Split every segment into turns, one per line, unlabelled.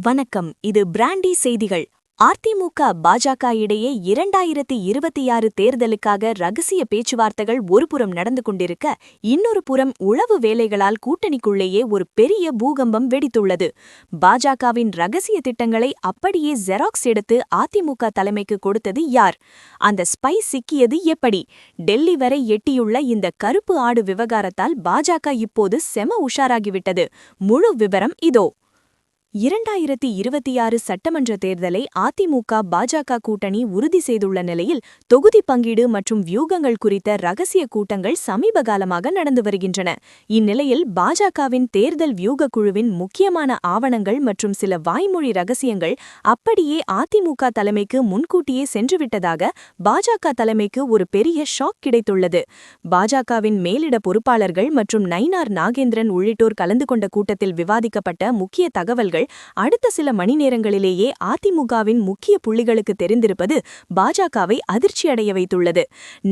வணக்கம். இது பிராண்டி செய்திகள். அதிமுக பாஜக இடையே 2026 தேர்தலுக்காக ரகசிய பேச்சுவார்த்தைகள் ஒருபுறம் நடந்து கொண்டிருக்க, இன்னொரு புறம் உளவு வேலைகளால் கூட்டணிக்குள்ளேயே ஒரு பெரிய பூகம்பம் வெடித்துள்ளது. பாஜகவின் ரகசிய திட்டங்களை அப்படியே ஜெராக்ஸ் எடுத்து அதிமுக தலைமைக்கு கொடுத்தது யார்? அந்த ஸ்பை சிக்கியது எப்படி? டெல்லி வரை எட்டியுள்ள இந்த கருப்பு ஆடு விவகாரத்தால் பாஜக இப்போது செம உஷாராகிவிட்டது. முழு விவரம் இதோ. 2026 சட்டமன்ற தேர்தலை அதிமுக பாஜக கூட்டணி உறுதி செய்துள்ள நிலையில் தொகுதி பங்கீடு மற்றும் வியூகங்கள் குறித்த ரகசிய கூட்டங்கள் சமீப காலமாக நடந்து வருகின்றன. இந்நிலையில் பாஜகவின் தேர்தல் வியூக குழுவின் முக்கியமான ஆவணங்கள் மற்றும் சில வாய்மொழி ரகசியங்கள் அப்படியே அதிமுக தலைமைக்கு முன்கூட்டியே சென்றுவிட்டதாக பாஜக தலைமைக்கு ஒரு பெரிய ஷாக் கிடைத்துள்ளது. பாஜகவின் மேலிட பொறுப்பாளர்கள் மற்றும் நயினார் நாகேந்திரன் உள்ளிட்டோர் கலந்து கொண்ட கூட்டத்தில் விவாதிக்கப்பட்ட முக்கிய தகவல்கள் அடுத்த சில மணி நேரங்களிலேயே அதிமுகவின் முக்கிய புள்ளிகளுக்கு தெரிந்திருப்பது பாஜகவை அதிர்ச்சியடைய வைத்துள்ளது.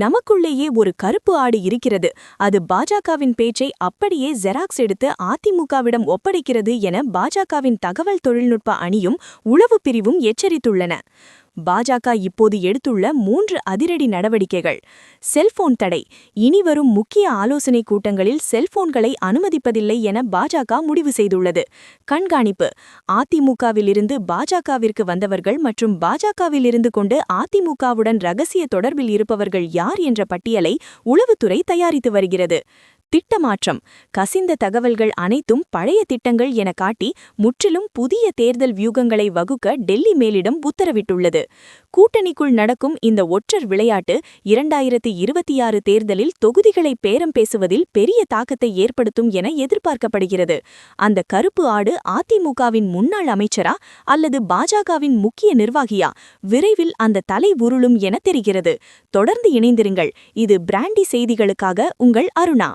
நமக்குள்ளேயே ஒரு கருப்பு ஆடு இருக்கிறது, அது பாஜகவின் பேச்சை அப்படியே ஜெராக்ஸ் எடுத்து அதிமுகவிடம் ஒப்படைக்கிறது என பாஜகவின் தகவல் தொழில்நுட்ப அணியும் உளவு பிரிவும் எச்சரித்துள்ளன. பாஜக இப்போது எடுத்துள்ள 3 அதிரடி நடவடிக்கைகள். செல்போன் தடை. இனிவரும் முக்கிய ஆலோசனை கூட்டங்களில் செல்போன்களை அனுமதிப்பதில்லை என பாஜக முடிவு செய்துள்ளது. கண்காணிப்பு. அதிமுகவிலிருந்து பாஜகவிற்கு வந்தவர்கள் மற்றும் பாஜகவிலிருந்து கொண்டு அதிமுகவுடன் ரகசிய தொடர்பில் இருப்பவர்கள் யார் என்ற பட்டியலை உளவுத்துறை தயாரித்து வருகிறது. திட்டமாற்றம். கசிந்த தகவல்கள் அனைத்தும் பழைய திட்டங்கள் என காட்டி முற்றிலும் புதிய தேர்தல் வியூகங்களை வகுக்க டெல்லி மேலிடம் உத்தரவிட்டுள்ளது. கூட்டணிக்குள் நடக்கும் இந்த ஒற்றர் விளையாட்டு 2026 தேர்தலில் தொகுதிகளை பேரம் பேசுவதில் பெரிய தாக்கத்தை ஏற்படுத்தும் என எதிர்பார்க்கப்படுகிறது. அந்த கருப்பு ஆடு அதிமுகவின் முன்னாள் அமைச்சரா அல்லது பாஜகவின் முக்கிய நிர்வாகியா? விரைவில் அந்த தலை உருளும் என தெரிகிறது. தொடர்ந்து இணைந்திருங்கள். இது பிராண்டி செய்திகளுக்காக உங்கள் அருணா.